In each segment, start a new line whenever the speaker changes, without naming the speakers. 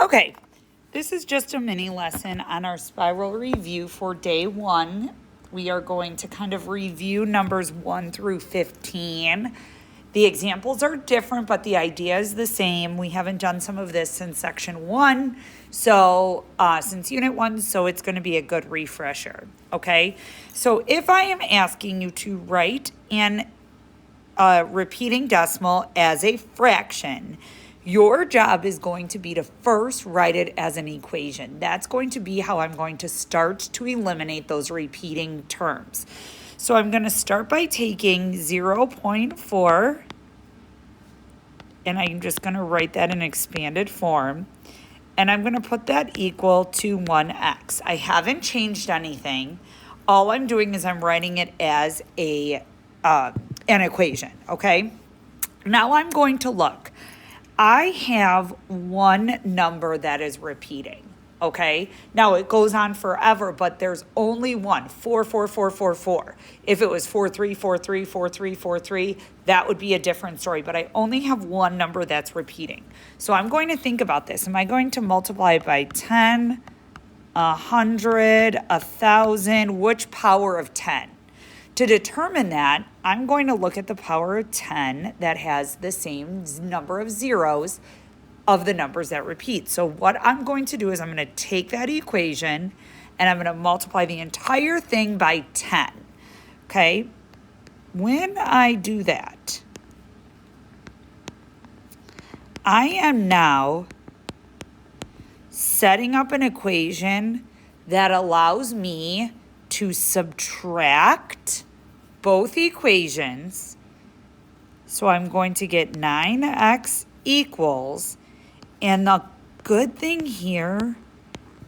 Okay, this is just a mini lesson on our spiral review for day 1. We are going to kind of review numbers 1 through 15. The examples are different, but the idea is the same. We haven't done some of this since section 1, since unit 1, so it's going to be a good refresher, okay? So if I am asking you to write an repeating decimal as a fraction, your job is going to be to first write it as an equation. That's going to be how I'm going to start to eliminate those repeating terms. So I'm going to start by taking 0.4, and I'm just going to write that in expanded form. And I'm going to put that equal to 1x. I haven't changed anything. All I'm doing is I'm writing it as an equation, okay? Now I'm going to look. I have one number that is repeating, okay? Now it goes on forever, but there's only one, 4, 4, 4, 4, 4. If it was 4, 3, 4, 3, 4, 3, 4, 3, that would be a different story, but I only have one number that's repeating. So I'm going to think about this. Am I going to multiply it by 10, 100, 1,000? Which power of 10? To determine that, I'm going to look at the power of 10 that has the same number of zeros of the numbers that repeat. So what I'm going to do is I'm going to take that equation and I'm going to multiply the entire thing by 10, okay? When I do that, I am now setting up an equation that allows me to subtract both equations. So I'm going to get 9x equals, and the good thing here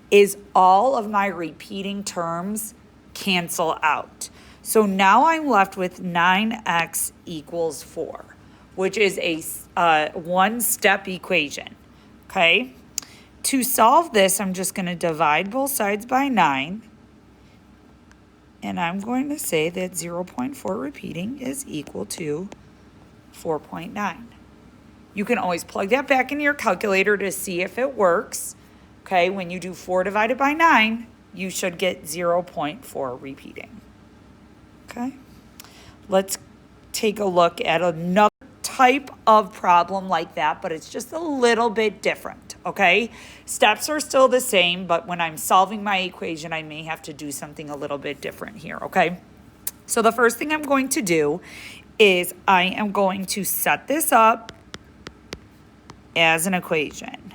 is all of my repeating terms cancel out. So now I'm left with 9x equals 4, which is a one-step equation, okay? To solve this, I'm just going to divide both sides by 9. And I'm going to say that 0.4 repeating is equal to 4.9. You can always plug that back into your calculator to see if it works. Okay, when you do 4 divided by 9, you should get 0.4 repeating. Okay, let's take a look at another type of problem like that, but it's just a little bit different, okay? Steps are still the same, but when I'm solving my equation, I may have to do something a little bit different here, okay? So the first thing I'm going to do is I am going to set this up as an equation.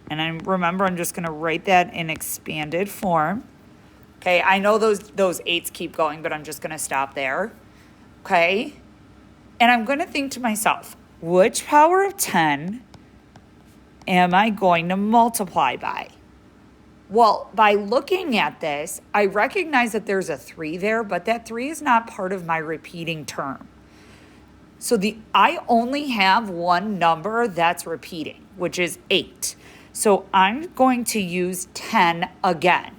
And remember, I'm just going to write that in expanded form. Okay, I know those 8s keep going, but I'm just going to stop there, okay? And I'm going to think to myself, which power of 10 am I going to multiply by? Well, by looking at this, I recognize that there's a 3 there, but that 3 is not part of my repeating term. So I only have one number that's repeating, which is 8. So I'm going to use 10 again.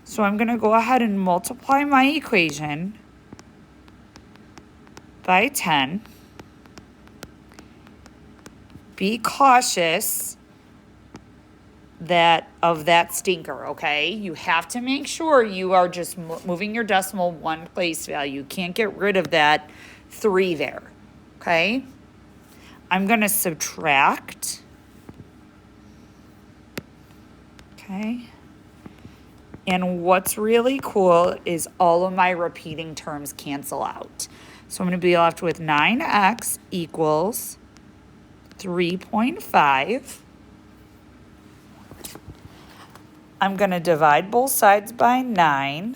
So I'm going to go ahead and multiply my equation by 10. Be cautious of that stinker, okay? You have to make sure you are just moving your decimal one place value. You can't get rid of that 3 there, okay? I'm going to subtract, okay? And what's really cool is all of my repeating terms cancel out. So I'm going to be left with 9x equals 3.5. I'm going to divide both sides by 9.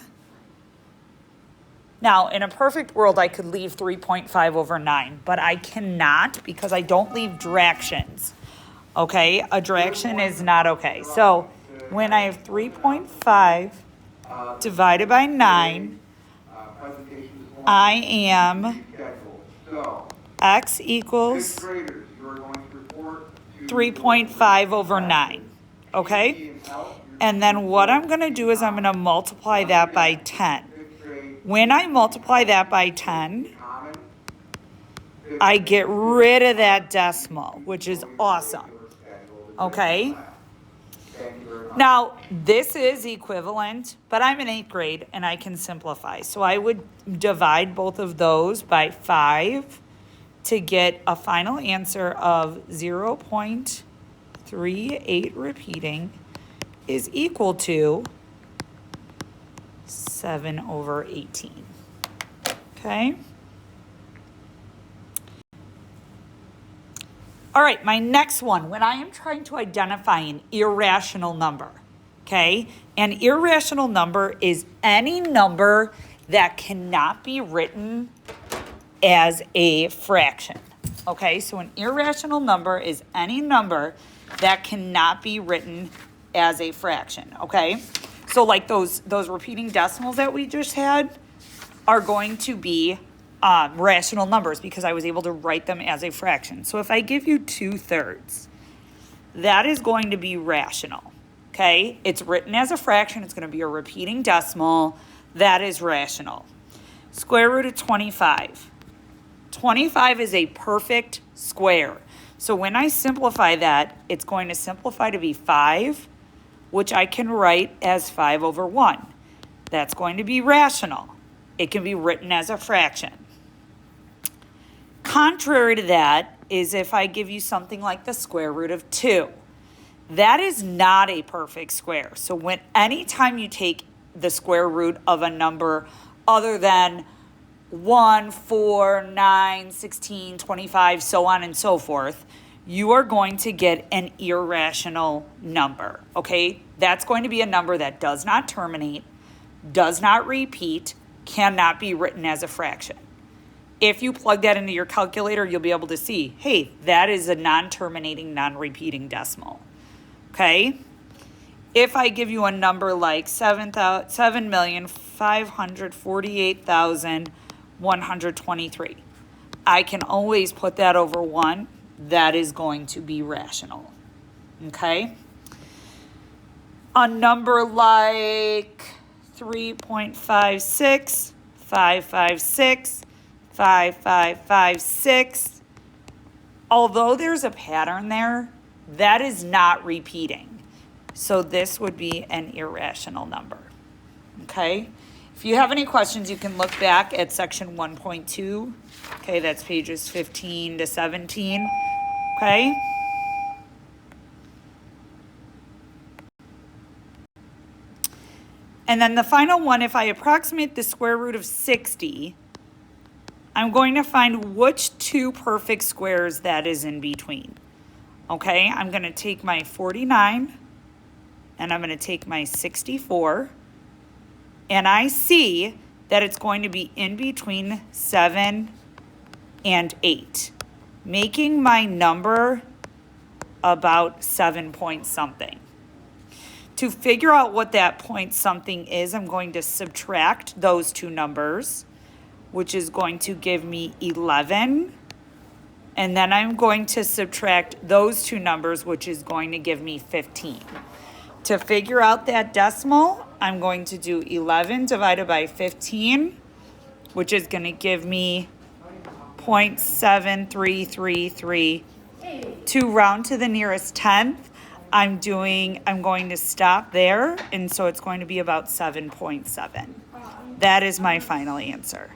Now, in a perfect world, I could leave 3.5 over 9, but I cannot because I don't leave fractions. Okay? A fraction is not okay. So when I have 3.5 divided by 9, I am x equals 3.5 over 9, okay? And then what I'm going to do is I'm going to multiply that by 10. When I multiply that by 10, I get rid of that decimal, which is awesome, okay? Now, this is equivalent, but I'm in 8th grade and I can simplify. So I would divide both of those by 5 to get a final answer of 0.38 repeating is equal to 7/18. Okay? All right, my next one, when I am trying to identify an irrational number, okay? An irrational number is any number that cannot be written as a fraction, okay? So an irrational number is any number that cannot be written as a fraction, okay? So like those repeating decimals that we just had are going to be rational numbers because I was able to write them as a fraction. So if I give you 2/3, that is going to be rational, okay? It's written as a fraction. It's going to be a repeating decimal. That is rational. Square root of 25. 25 is a perfect square. So when I simplify that, it's going to simplify to be 5, which I can write as 5/1. That's going to be rational. It can be written as a fraction. Contrary to that is if I give you something like the square root of 2. That is not a perfect square. So anytime you take the square root of a number other than 1, 4, 9, 16, 25, so on and so forth, you are going to get an irrational number, okay? That's going to be a number that does not terminate, does not repeat, cannot be written as a fraction. If you plug that into your calculator, you'll be able to see, hey, that is a non-terminating, non-repeating decimal, okay? If I give you a number like 7,548,123, I can always put that over 1. That is going to be rational, okay? A number like 3.56, 556, 5556. Although there's a pattern there, that is not repeating. So this would be an irrational number, okay? If you have any questions, you can look back at section 1.2. Okay, that's pages 15 to 17, okay? And then the final one, if I approximate the square root of 60, I'm going to find which two perfect squares that is in between. Okay, I'm going to take my 49 and I'm going to take my 64, and I see that it's going to be in between 7 and 8, making my number about 7 point something. To figure out what that point something is, I'm going to subtract those two numbers, which is going to give me 11. And then I'm going to subtract those two numbers, which is going to give me 15. To figure out that decimal, I'm going to do 11 divided by 15, which is going to give me 0.7333. To round to the nearest tenth, I'm going to stop there, and so it's going to be about 7.7. That is my final answer.